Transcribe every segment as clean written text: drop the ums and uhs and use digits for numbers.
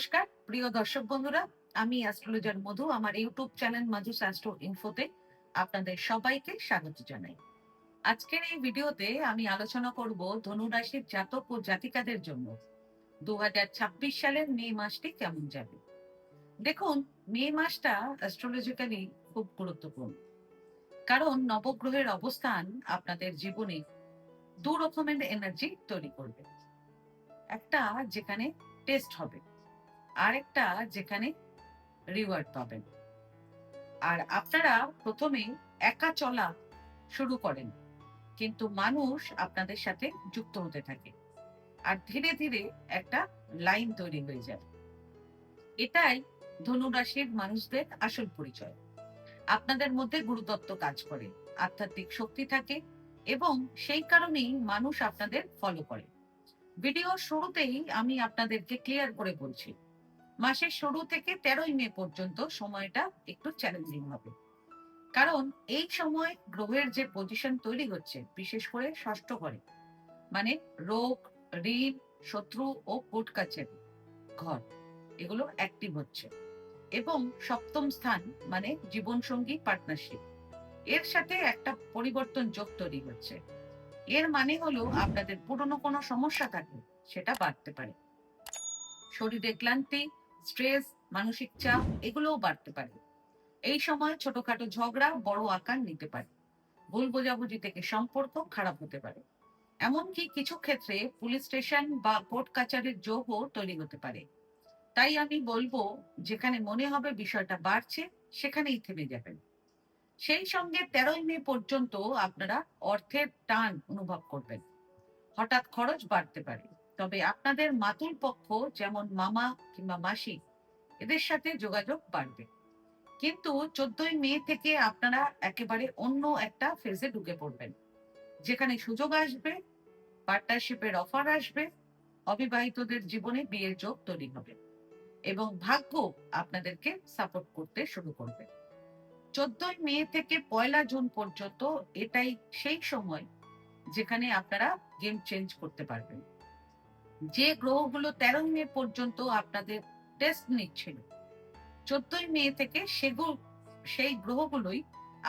নমস্কার প্রিয় দর্শক বন্ধুরা, আমি অ্যাস্ট্রোলজার মধু। আমার ইউটিউব চ্যানেল মধুস অ্যাস্ট্রো ইনফোতে আপনাদের সবাইকে স্বাগত জানাই। আজকের এই ভিডিওতে আমি আলোচনা করব ধনু রাশির জাতক ও জাতিকাদের জন্য 2026 সালের মে মাসটি কেমন যাবে। দেখুন, মে মাসটা অ্যাস্ট্রোলজিক্যালি খুব গুরুত্বপূর্ণ, কারণ নবগ্রহের অবস্থান আপনাদের জীবনে দু রকমের এনার্জি তৈরি করবে। একটা যেখানে টেস্ট হবে, আর একটা যেখানে রিওয়ার্ড পাবেন। আর আপনারা প্রথমে একা চলা শুরু করেন, কিন্তু মানুষ আপনাদের সাথে যুক্ত হতে থাকে, আর ধীরে ধীরে একটা লাইন তৈরি হয়ে যায়। এটাই ধনু রাশির মানুষদের আসল পরিচয়। আপনাদের মধ্যে গুরুতত্ত্ব কাজ করে, আধ্যাত্মিক শক্তি থাকে, এবং সেই কারণেই মানুষ আপনাদের ফলো করে। ভিডিও শুরুতেই আমি আপনাদেরকে ক্লিয়ার করে বলছি, মাসের শুরু থেকে 13ই মে পর্যন্ত সময়টা একটু চ্যালেঞ্জিং হবে। কারণ এই সময় গ্রহের যে পজিশন তৈরি হচ্ছে, বিশেষ করে ষষ্ঠ ঘরে, মানে রোগ, ঋণ, শত্রু ও কোর্ট কাছারি ঘর, এগুলো অ্যাক্টিভ হচ্ছে। এবং সপ্তম স্থান মানে জীবন সঙ্গী পার্টনারশিপ, এর সাথে একটা পরিবর্তন যোগ তৈরি হচ্ছে। এর মানে হলো আপনাদের পুরনো কোনো সমস্যা থাকলে সেটা বাড়তে পারে। শরীরে ক্লান্তি, স্ট্রেস, মানসিক চাপ এগুলোও বাড়তে পারে। এই সময় ছোটখাটো ঝগড়া বড় আকার নিতে পারে। ভুল বোঝাবুঝি থেকে সম্পর্ক খারাপ হতে পারে। এমনকি কিছু ক্ষেত্রে পুলিশ স্টেশন বা কোর্ট কাচারির যোগও তৈরি হতে পারে। তাই আমি বলবো, যেখানে মনে হবে বিষয়টা বাড়ছে সেখানেই থেমে যাবেন। সেই সঙ্গে 13ই মে পর্যন্ত আপনারা অর্থের টান অনুভব করবেন। হঠাৎ খরচ বাড়তে পারে, তবে আপনাদের মাতুল পক্ষ যেমন মামা কিংবা মাসি, এদের সাথে যোগাযোগ বাড়বে। কিন্তু 14ই মে থেকে আপনারা একেবারে অন্য একটা ফেজে ঢুকে পড়বেন, যেখানে সুযোগ আসবে, পার্টনারশিপের অফার আসবে, অবিবাহিতদের জীবনে বিয়ের যোগ তৈরি হবে, এবং ভাগ্য আপনাদেরকে সাপোর্ট করতে শুরু করবে। 14ই মে থেকে 1লা জুন পর্যন্ত এটাই সেই সময় যেখানে আপনারা গেম চেঞ্জ করতে পারবেন। যে গ্রহগুলো 13ই মে পর্যন্ত আপনাদের টেস্ট নিচ্ছিল, 14ই মে থেকে সেই গ্রহগুলোই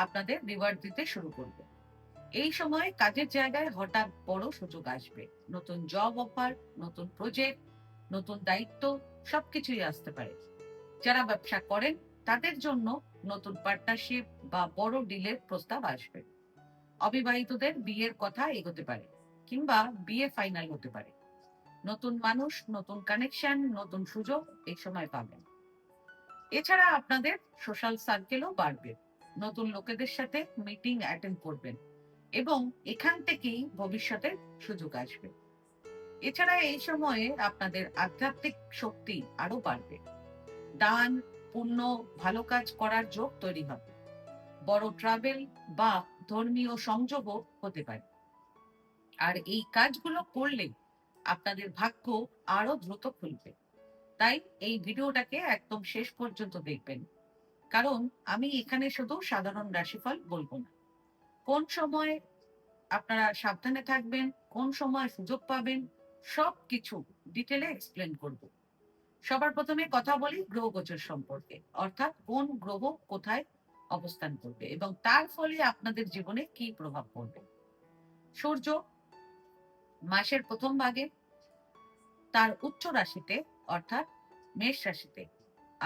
আপনাদের রিওয়ার্ড দিতে শুরু করবে। এই সময় কাজের জায়গায় হঠাৎ বড় সুযোগ আসবে। নতুন জব অফার, নতুন প্রজেক্ট, নতুন দায়িত্ব সবকিছুই আসতে পারে। যারা ব্যবসা করেন তাদের জন্য নতুন পার্টনারশিপ বা বড় ডিলের প্রস্তাব আসবে। অবিবাহিতদের বিয়ের কথা এগোতে পারে, কিংবা বিয়ে ফাইনাল হতে পারে। নতুন মানুষ, নতুন কানেকশন, নতুন সুযোগ এই সময় পাবেন। এছাড়া আপনাদের সোশ্যাল সার্কেলও বাড়বে। নতুন লোকেদের সাথে মিটিং অ্যাটেন্ড করবেন, এবং এখান থেকেই ভবিষ্যতের সুযোগ আসবে। এছাড়া এই সময়ে আপনাদের আধ্যাত্মিক শক্তি আরো বাড়বে। দান, পুণ্য, ভালো কাজ করার যোগ তৈরি হবে। বড় ট্রাভেল বা ধর্মীয় সংযোগও হতে পারে। আর এই কাজগুলো করলে আপনাদের ভাগ্য আরো দ্রুত খুলবে। তাই এই ভিডিওটাকে একদম শেষ পর্যন্ত দেখবেন, কারণ আমি এখানে শুধু সাধারণ রাশিফল বলবো না। কোন সময় আপনারা সাবধানে থাকবেন, কোন সময় সুযোগ পাবেন, সবকিছু ডিটেলে এক্সপ্লেন করব। সবার প্রথমে কথা বলি গ্রহ গোচর সম্পর্কে, অর্থাৎ কোন গ্রহ কোথায় অবস্থান করবে এবং তার ফলে আপনাদের জীবনে কি প্রভাব পড়বে। সূর্য মাসের প্রথম ভাগে তার উচ্চ রাশিতে, অর্থাৎ মেষ রাশিতে,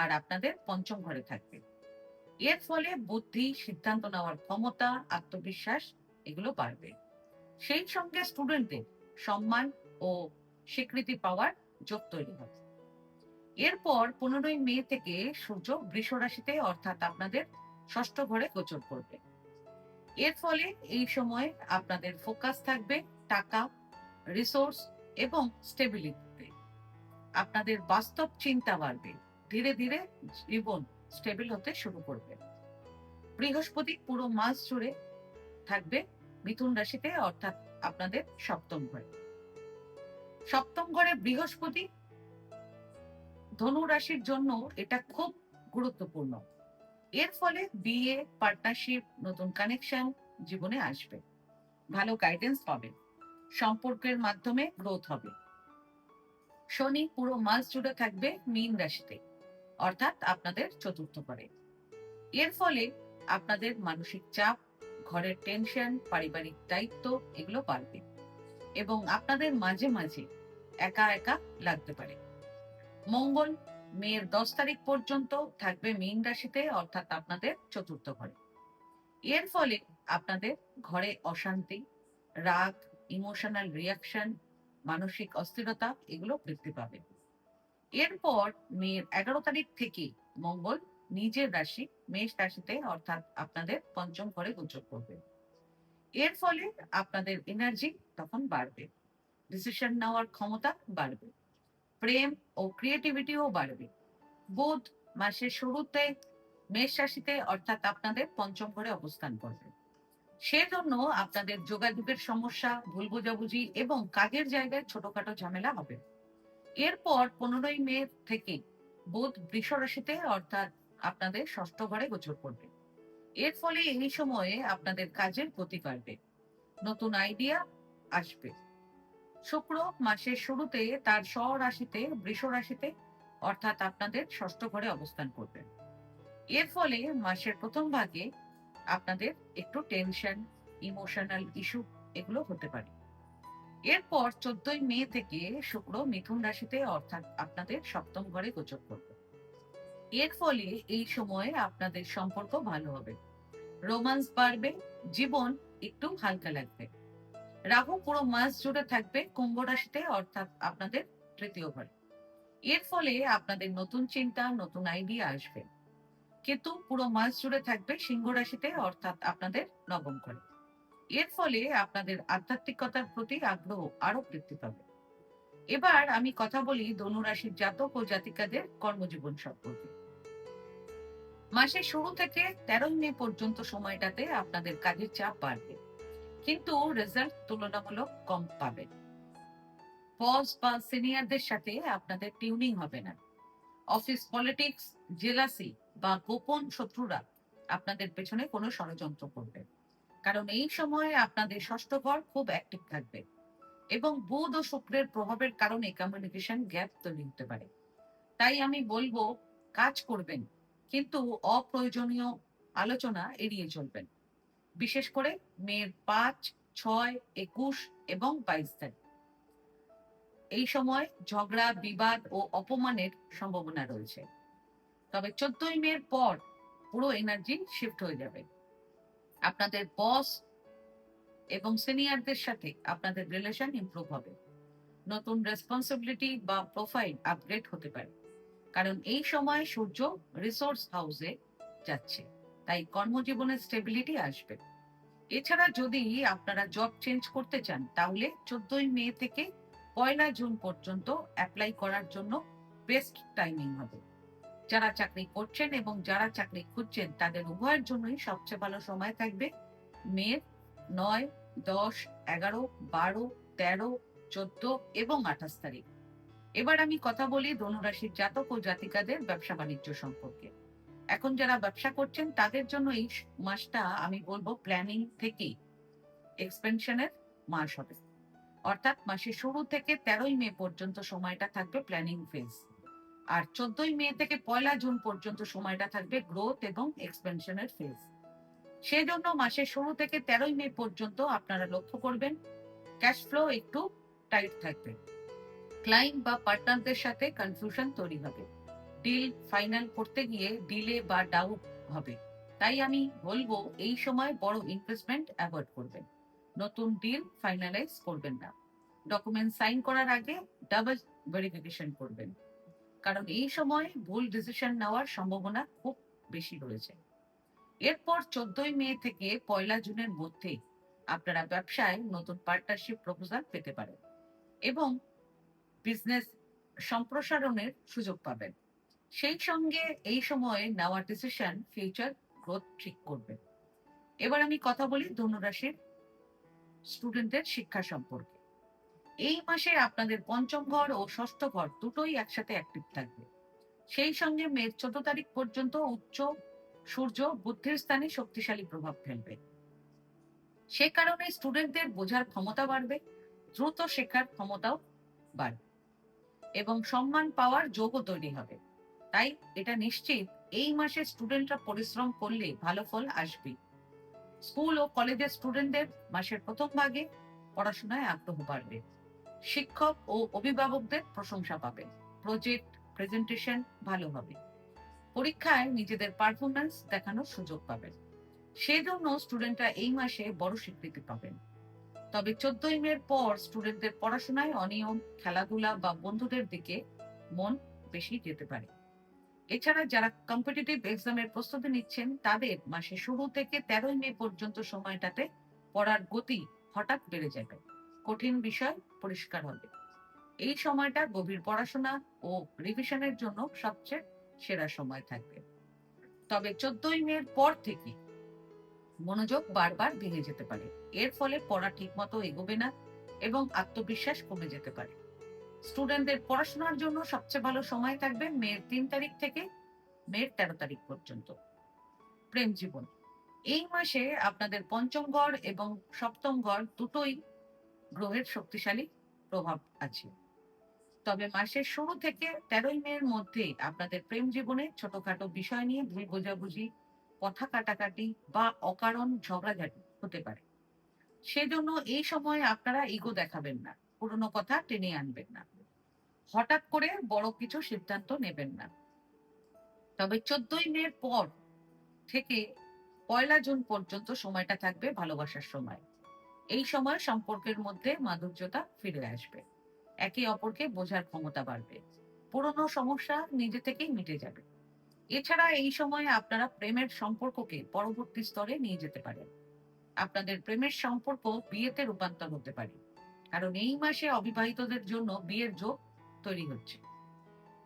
আর আপনাদের পঞ্চম ঘরে থাকবে। এর ফলে বুদ্ধি, সিদ্ধান্ত নেওয়ার ক্ষমতা, আত্মবিশ্বাস এগুলো বাড়বে। সেই সঙ্গে স্টুডেন্টদের সম্মান ও স্বীকৃতি পাওয়ার যোগ তৈরি হবে। এরপর 15ই মে থেকে সূর্য বৃষ রাশিতে, অর্থাৎ আপনাদের ষষ্ঠ ঘরে গোচর করবে। এর ফলে এই সময় আপনাদের ফোকাস থাকবে টাকা, রিসোর্স এবং স্টেবিলিটিতে। আপনাদের বাস্তব চিন্তা বাড়বে। ধীরে ধীরে জীবন স্টেবল হতে শুরু করবে। বৃহস্পতি পুরো মাস জুড়ে থাকবে মিথুন রাশিতে, অর্থাৎ আপনাদের সপ্তম ঘরে। সপ্তম ঘরে বৃহস্পতি ধনু রাশির জন্য এটা খুব গুরুত্বপূর্ণ। এর ফলে বিয়ে, পার্টনারশিপ, নতুন কানেকশন জীবনে আসবে। ভালো গাইডেন্স পাবেন। সম্পর্কের মাধ্যমে গ্রোথ হবে। শনি পুরো মাস জুড়ে থাকবে মীন রাশিতে, অর্থাৎ আপনাদের চতুর্থ ঘরে। এর ফলে আপনাদের মানসিক চাপ, ঘরের টেনশন, পারিবারিক দায়িত্ব এগুলো বাড়বে এবং আপনাদের মাঝে মাঝে একা একা লাগতে পারে। মঙ্গল মের 10 তারিখ পর্যন্ত থাকবে মীন রাশিতে, অর্থাৎ আপনাদের চতুর্থ ঘরে। এর ফলে আপনাদের ঘরে অশান্তি, রাগ, ইমোশনাল রিয়াকশন, মানসিক অস্থিরতা এগুলো বৃদ্ধি পাবে। এরপর মের 11 তারিখ থেকে মঙ্গল নিজের রাশি মেষ রাশিতে, অর্থাৎ আপনাদের পঞ্চম ঘরে গোচর করবে। এর ফলে আপনাদের এনার্জি তখন বাড়বে, ডিসিশন নেওয়ার ক্ষমতা বাড়বে, প্রেম ও ক্রিয়েটিভিটিও বাড়বে। বুধ মাসের শুরুতে মেষ রাশিতে, অর্থাৎ আপনাদের পঞ্চম ঘরে অবস্থান করবে। সেজন্য আপনাদের যোগাযোগের সমস্যা, ভুল বোঝাবুঝি এবং কাজের জায়গায় ছোটখাটো ঝামেলা হবে। এরপর 15ই মে থেকে বুধ বৃষ রাশিতে, অর্থাৎ আপনাদের ষষ্ঠ ঘরে গোচর করবে। এর ফলে এই সময়ে আপনাদের কাজের গতি বাড়বে, নতুন আইডিয়া আসবে। শুক্র মাসের শুরুতে তার স্বরাশিতে বৃষ রাশিতে, অর্থাৎ আপনাদের ষষ্ঠ ঘরে অবস্থান করবে। এর ফলে মাসের প্রথম ভাগে আপনাদের একটু টেনশন, ইমোশনাল ইস্যু এগুলো হতে পারে। এরপর 14ই মে থেকে শুক্র মিথুন রাশিতে, অর্থাৎ আপনাদের সপ্তম ঘরে গোচর করবে। এর ফলে এই সময়ে আপনাদের সম্পর্ক ভালো হবে, রোমান্স বাড়বে, জীবন একটু হালকা লাগবে। রাহু পুরো মাস জুড়ে থাকবে কুম্ভ রাশিতে, অর্থাৎ আপনাদের তৃতীয় ঘরে। এর ফলে আপনাদের নতুন চিন্তা, নতুন আইডিয়া আসবে। কেতু পুরো মাস জুড়ে থাকবে সিংহ রাশিতে, অর্থাৎ আপনাদের নবম ঘরে। এর ফলে আপনাদের আধ্যাত্মিকতার প্রতি আগ্রহ আরো বৃদ্ধি পাবে। এবার আমি কথা বলি ধনু রাশির জাতক ও জাতিকাদের কর্মজীবন সম্পর্কে। মাসের শুরু থেকে 13ই মে পর্যন্ত সময়টাতে আপনাদের কাজের চাপ বাড়বে, কিন্তু রেজাল্ট তুলনামূলক কম পাবেন। বস বা সিনিয়রদের সাথে আপনাদের টিউনিং হবে না। অফিস পলিটিক্স, জেলাসি বা গোপন শত্রুরা আপনাদের পেছনে কোনো ষড়যন্ত্র করবে, কারণ এই সময়ে আপনাদের ষষ্ঠ ঘর খুব অ্যাক্টিভ থাকবে এবং বুধ ও শুক্রের প্রভাবের কারণে কমিউনিকেশন গ্যাপ তৈরি হতে পারে। তাই আমি বলবো, কাজ করবেন কিন্তু অপ্রয়োজনীয় আলোচনা এড়িয়ে চলবেন, বিশেষ করে মের 5, 6, 21 এবং 22 তারিখ। এই সময় ঝগড়া, বিবাদ ও অপমানের সম্ভাবনা রয়েছে। তবে 14ই মের পর পুরো এনার্জি শিফট হয়ে যাবে। আপনাদের বস এবং সিনিয়রদের সাথে আপনাদের রিলেশন ইমপ্রুভ হবে, নতুন রেসপন্সিবিলিটি বা প্রোফাইল আপগ্রেড হতে পারে, কারণ এই সময় সূর্য রিসোর্স হাউসে যাচ্ছে, তাই কর্মজীবনে স্টেবিলিটি আসবে। এছাড়া যদি আপনারা জব চেঞ্জ করতে চান, তাহলে 14ই মে থেকে 1লা জুন পর্যন্ত অ্যাপ্লাই করার জন্য বেস্ট টাইমিং হবে। যারা চাকরি করছেন এবং যারা চাকরি খুঁজছেন তাদের উভয়ের জন্যই সবচেয়ে ভালো সময় থাকবে মে 9, 10, 11, 12, 13, 14 এবং 28 তারিখ। এবার আমি কথা বলি ধনুরাশির জাতক ও জাতিকাদের ব্যবসা বাণিজ্য সম্পর্কে। এখন যারা ব্যবসা করছেন তাদের জন্য এই মাসটা আমি বলবো প্ল্যানিং থেকে এক্সপেনশনের মাস হবে, অর্থাৎ মাসের শুরু থেকে 13ই মে পর্যন্ত সময়টা থাকবে প্ল্যানিং ফেজ, আর 14ই মে থেকে 1লা জুন পর্যন্ত সময়টা থাকবে গ্রোথ এবং এক্সপেনশনের ফেজ। সেই জন্য মাসের শুরু থেকে 13ই মে পর্যন্ত আপনারা লক্ষ্য করবেন ক্যাশ ফ্লো একটু টাইট থাকবে, ক্লায়েন্ট বা পার্টনারদের সাথে কনফিউশন তৈরি হবে, ডিল ফাইনাল করতে গিয়ে ডিলে বা ডাউট হবে। তাই আমি বলবো এই সময় বড় ইনভেস্টমেন্ট অ্যাভয়েড করবেন, নতুন ডিল ফাইনালাইজ করবেন না, ডকুমেন্ট সাইন করার আগে ডাবল ভেরিফিকেশন করবেন, কারণ এই সময় ভুল ডিসিশন নেওয়ার সম্ভাবনা খুব বেশি রয়েছে। এরপর 14ই মে থেকে 1লা জুনের মধ্যে আপনারা ব্যবসায় নতুন পার্টনারশিপ প্রপোজাল পেতে পারেন এবং বিজনেস সম্প্রসারণের সুযোগ পাবেন। সেই সঙ্গে এই সময়ে নেওয়া ডিসিশন ফিউচার গ্রোথ ঠিক করবে। এবার আমি কথা বলি ধনুরাশির স্টুডেন্টদের শিক্ষা সম্পর্কে। এই মাসে আপনাদের পঞ্চম ঘর ও ষষ্ঠ ঘর দুটোই একসাথে অ্যাক্টিভ থাকবে। সেই সঙ্গে মে 14 তারিখ পর্যন্ত উচ্চ সূর্য বুদ্ধির স্থানে শক্তিশালী প্রভাব ফেলবে। সে কারণে স্টুডেন্টদের বোঝার ক্ষমতা বাড়বে, দ্রুত শেখার ক্ষমতাও বাড়বে। এবং সম্মান পাওয়ার যোগও তৈরি হবে। তাই এটা নিশ্চিত এই মাসে স্টুডেন্টরা পরিশ্রম করলে ভালো ফল আসবে। স্কুল ও কলেজের স্টুডেন্টদের মাসের প্রথম ভাগে পড়াশোনায় আগ্রহ বাড়বে। শিক্ষক ও অভিভাবকদের প্রশংসা পাবেন। প্রজেক্ট প্রেজেন্টেশন ভালো হবে। পরীক্ষায় নিজেদের পারফরমেন্স দেখানোর সুযোগ পাবেন। সেজন্য স্টুডেন্টরা এই মাসে বড় স্বীকৃতি পাবেন। তবে 14ই মের পর স্টুডেন্টদের পড়াশোনায় অনিয়ম, খেলাধুলা বা বন্ধুদের দিকে মন বেশি যেতে পারে। এছাড়া যারা কম্পিটিটিভ এক্সামের প্রস্তুতি নিচ্ছেন তাদের মাসের শুরু থেকে 13ই মে পর্যন্ত সময়টাতে পড়ার গতি হঠাৎ বেড়ে যাবে। কঠিন বিষয় পরিষ্কার হবে। এই সময়টা গভীর পড়াশোনা ও রিভিশনের জন্য সবচেয়ে সেরা সময় থাকবে। তবে 14ই মের পর থেকে মনোযোগ বারবার ভেঙে যেতে পারে। এর ফলে পড়া ঠিকমতো এগোবে না এবং আত্মবিশ্বাস কমে যেতে পারে। স্টুডেন্টদের পড়াশোনার জন্য সবচেয়ে ভালো সময় থাকবে মের 3 তারিখ থেকে মের 13 তারিখ পর্যন্ত। প্রেম জীবন, এই মাসে আপনাদের পঞ্চম ঘর এবং সপ্তম ঘর দুটোই গ্রহের শক্তিশালী প্রভাব আছে। তবে মাসের শুরু থেকে 13ই মের মধ্যে আপনাদের প্রেম জীবনে ছোটখাটো বিষয় নিয়ে ভুল বোঝাবুঝি, কথা কাটাকাটি বা অকারণ ঝগড়াঝাটি হতে পারে। সেজন্য এই সময়ে আপনারা ইগো দেখাবেন না, পুরনো কথা টেনে আনবেন না, হঠাৎ করে বড় কিছু সিদ্ধান্ত নেবেন না। তবে 14ই মের পর থেকে 1লা জুন পর্যন্ত সময়টা থাকবে ভালোবাসার সময়। এই সময় সম্পর্কের মধ্যে মাধুর্যতা ফিরে আসবে। একে অপরকে বোঝার ক্ষমতা বাড়বে। পুরনো সমস্যা নিজে থেকেই মিটে যাবে। এছাড়া এই সময়ে আপনারা প্রেমের সম্পর্ককে পরবর্তী স্তরে নিয়ে যেতে পারেন। আপনাদের প্রেমের সম্পর্ক বিয়েতে রূপান্তর হতে পারে, কারণ এই মাসে অবিবাহিতদের জন্য বিয়ের যোগ তৈরি হচ্ছে।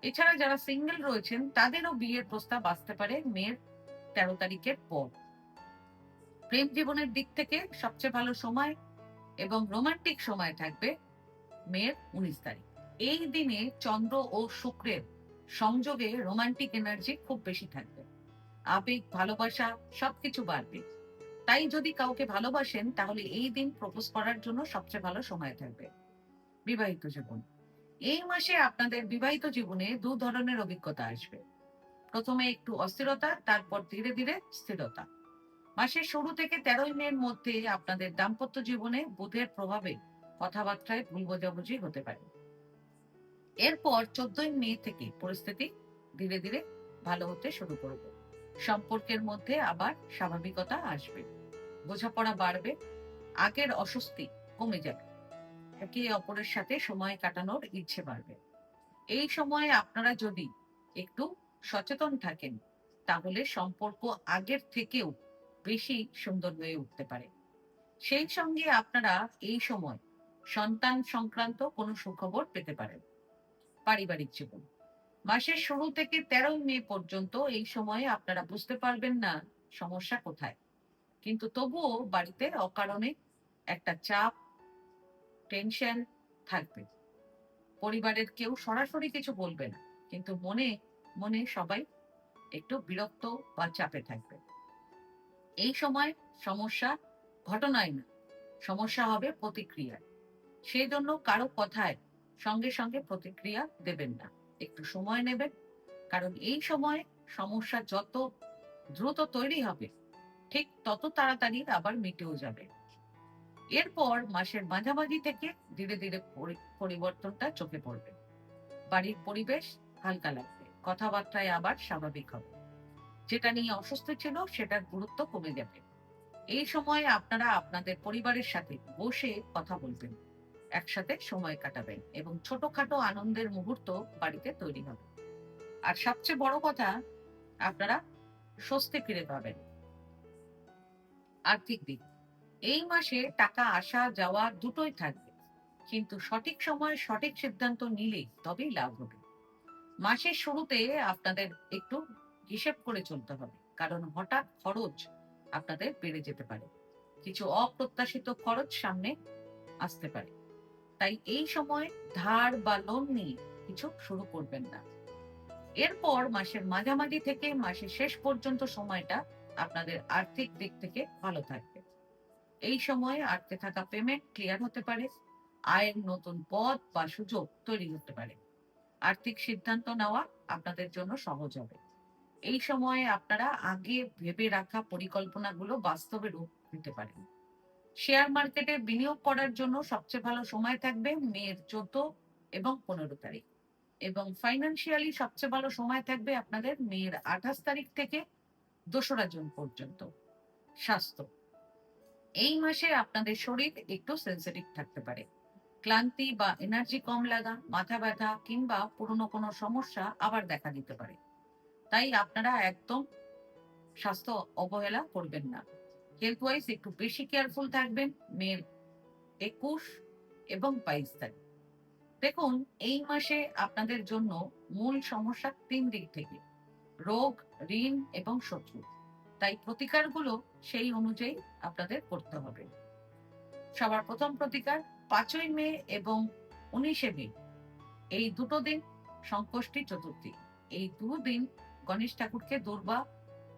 এছাড়া যারা সিঙ্গেল রয়েছেন তাদেরও বিয়ের প্রস্তাব আসতে পারে মের 13 তারিখের পর। প্রেম জীবনের দিক থেকে সবচেয়ে ভালো সময় এবং রোমান্টিক সময় থাকবে মের 19 তারিখ। এই দিনে চন্দ্র ও শুক্রের সংযোগে রোমান্টিক এনার্জি খুব বেশি থাকবে। আবেগ, ভালোবাসা সবকিছু বাড়বে। তাই যদি কাউকে ভালোবাসেন তাহলে এই দিন প্রপোজ করার জন্য সবচেয়ে ভালো সময় থাকবে। বিবাহিত জীবন, এই মাসে আপনাদের বিবাহিত জীবনে দু ধরনের অভিজ্ঞতা আসবে। প্রথমে একটু অস্থিরতা, তারপর ধীরে ধীরে স্থিরতা। মাসের শুরু থেকে 13ই মের মধ্যে আপনাদের দাম্পত্য জীবনে বুধের প্রভাবে কথাবার্তায় ভুল বোঝাবুঝি হতে পারে। এরপর 14ই মে থেকে পরিস্থিতি ধীরে ধীরে ভালো হতে শুরু করবে। সম্পর্কের মধ্যে আবার স্বাভাবিকতা আসবে, বোঝাপড়া বাড়বে, আগের অস্বস্তি কমে যাবে, একে অপরের সাথে সময় কাটানোর ইচ্ছে বাড়বে। এই সময়ে আপনারা যদি একটু সচেতন থাকেন তাহলে সম্পর্ক আগের থেকেও বেশি সুন্দর হয়ে উঠতে পারে। সেই সঙ্গে আপনারা এই সময় সন্তান সংক্রান্ত কোনো সুখবর পেতে পারেন। পারিবারিক জীবন, মাসের শুরু থেকে 13ই মে পর্যন্ত এই সময়ে আপনারা বুঝতে পারবেন না সমস্যা কোথায়, কিন্তু তবুও বাড়িতে অকারণে একটা চাপ, টেনশন থাকবে। পরিবারের কেউ সরাসরি কিছু বলবে না, কিন্তু মনে মনে সবাই একটু বিরক্ত বা চাপে থাকবে। এই সময় সমস্যা ঘটনায় না, সমস্যা হবে প্রতিক্রিয়ায়। সেই জন্য কারো কথায় সঙ্গে সঙ্গে প্রতিক্রিয়া দেবেন না, একটু সময় নেবেন। কারণ এই সময় সমস্যা যত দ্রুত তৈরি হবে ঠিক তত তাড়াতাড়ি আবার মিটেও যাবে। এরপর মাসের মাঝামাঝি থেকে ধীরে ধীরে পরিবর্তনটা চোখে পড়বে। বাড়ির পরিবেশ হালকা লাগবে, কথাবার্তায় আবার স্বাভাবিক হবে। যেটা নিয়ে অসুস্থ ছিল সেটার গুরুত্ব কমে যাবে। এই সময়ে আপনারা আপনাদের পরিবারের সাথে বসে কথা বলবেন, একসাথে সময় কাটাবেন এবং ছোটখাটো আনন্দের মুহূর্ত বাড়িতে তৈরি হবে। আর সবচেয়ে বড় কথা, আপনারা স্বস্তি ফিরে পাবেন। আর্থিক দিক, এই মাসে টাকা আসা যাওয়া দুটোই থাকবে, কিন্তু সঠিক সময়ে সঠিক সিদ্ধান্ত নিলে তবেই লাভ হবে। মাসের শুরুতে আপনাদের একটু হিসেব করে চলতে হবে, কারণ হঠাৎ খরচ আপনাদের বেড়ে যেতে পারে। কিছু অপ্রত্যাশিত খরচ সামনে আসতে পারে। তাই এই সময় ধার বা লোন নিয়ে কিছু শুরু করবেন না। এরপর মাসের মাঝামাঝি থেকে মাসের শেষ পর্যন্ত সময়টা আপনাদের আর্থিক দিক থেকে ভালো থাকবে। এই সময়ে আটকে থাকা পেমেন্ট ক্লিয়ার হতে পারে, আয়ের নতুন পথ বা সুযোগ তৈরি হতে পারে। আর্থিক সিদ্ধান্ত নেওয়া আপনাদের জন্য সহজ হবে। এই সময়ে আপনারা আগে ভেবে রাখা পরিকল্পনাগুলো বাস্তবে রূপ দিতে পারেন। শেয়ার মার্কেটে বিনিয়োগ করার জন্য সবচেয়ে ভালো সময় থাকবে মের 14 এবং 15 তারিখ, এবং ফাইন্যান্সিয়ালি সবচেয়ে ভালো সময় থাকবে আপনাদের মের 28 তারিখ থেকে 2রা জুন পর্যন্ত। স্বাস্থ্য, এই মাসে আপনাদের শরীর একটু সেন্সিটিভ থাকতে পারে। ক্লান্তি বা এনার্জি কম লাগা, মাথা ব্যথা কিংবা পুরনো কোনো সমস্যা আবার দেখা দিতে পারে। তাই আপনারা একদম স্বাস্থ্য অবহেলা করবেন না। হেলথ ওয়াইজ একটু বেশি কেয়ারফুল থাকবেন মের 21 এবং 22 তারিখ। দেখুন, এই মাসে আপনাদের জন্য মূল সমস্যা 3 দিক থেকে: রোগ, ঋণ এবং শত্রু। তাই প্রতিকারগুলো সেই অনুযায়ী আপনাদের করতে হবে। সবার প্রথম প্রতিকার 5ই মে এবং 19শে মে, এই দুটো দিন সংকষ্টি চতুর্থী। এই দুদিন গণেশ ঠাকুরকে দূর্বা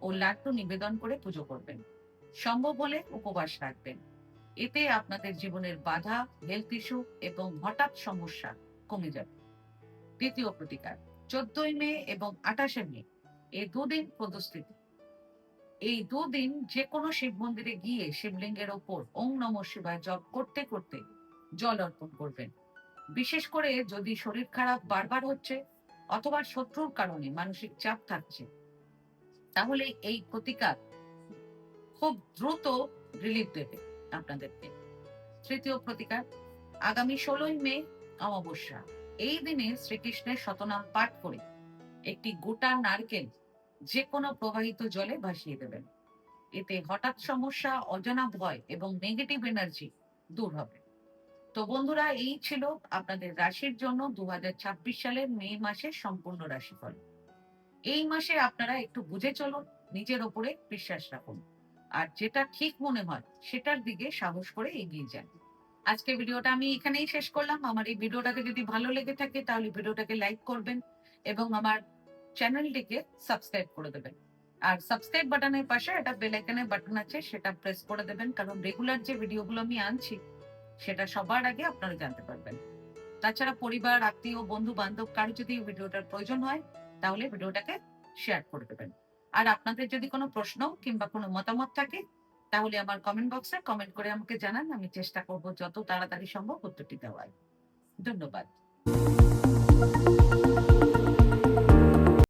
ও লাড্ডু নিবেদন করে পুজো করবেন। সম্ভব হলে উপবাস রাখবেন। এতে আপনাদের জীবনের বাধা, হেলথ ইস্যু এবং হঠাৎ সমস্যা কমে যাবে। দ্বিতীয় প্রতিকার 14ই মে এবং 28শে মে, এই দুদিন পদস্থিতি। এই দুদিন যে কোনো শিব মন্দিরে গিয়ে শিবলিঙ্গের ওপর ওং নমঃ শিবায় জপ করতে করতে জল অর্পণ করবেন। বিশেষ করে যদি শরীর খারাপ বারবার হচ্ছে অথবা শত্রুর কারণে মানসিক চাপ থাকছে, তাহলে এই প্রতিকার খুব দ্রুত রিলিফ দেবে আপনাদেরকে। তৃতীয় প্রতিকার আগামী 16ই মে, অমাবস্যা। এই দিনে শ্রীকৃষ্ণের শতনাম পাঠ করে একটি গোটা নারকেল যে কোনো প্রবাহিত জলে ভাসিয়ে দেবেন। এতে হঠাৎ সমস্যা, অজানা ভয় এবং নেগেটিভ এনার্জি দূর হবে। তো বন্ধুরা, এই ছিল আপনাদের রাশির জন্য 2026 সালের মে মাসের সম্পূর্ণ রাশিফল। এই মাসে আপনারা একটু বুঝে চলুন, নিজের ওপরে বিশ্বাস রাখুন, আর যেটা ঠিক মনে হয় সেটার দিকে সাহস করে এগিয়ে যান। আজকে ভিডিওটা আমি এখানেই শেষ করলাম। আমার এই ভিডিওটাকে যদি ভালো লেগে থাকে তাহলে ভিডিওটাকে লাইক করবেন এবং আমার চ্যানেলটিকে সাবস্ক্রাইব করে দেবেন। আর সাবস্ক্রাইব বাটনের পাশে একটা বেল আইকনের বাটন আছে, সেটা প্রেস করে দেবেন, কারণ রেগুলার যে ভিডিওগুলো আমি আনছি সেটা সবার আগে আপনারা জানতে পারবেন। তাছাড়া পরিবার, আত্মীয়, বন্ধু বান্ধব কারো যদি এই ভিডিওটার প্রয়োজন হয় তাহলে ভিডিওটাকে শেয়ার করে দেবেন। আর আপনাদের যদি কোনো প্রশ্ন কিংবা কোনো মতামত থাকে তাহলে আমার কমেন্ট বক্সে কমেন্ট করে আমাকে জানান। আমি চেষ্টা করব যত তাড়াতাড়ি সম্ভব উত্তরটি দেওয়ার। ধন্যবাদ।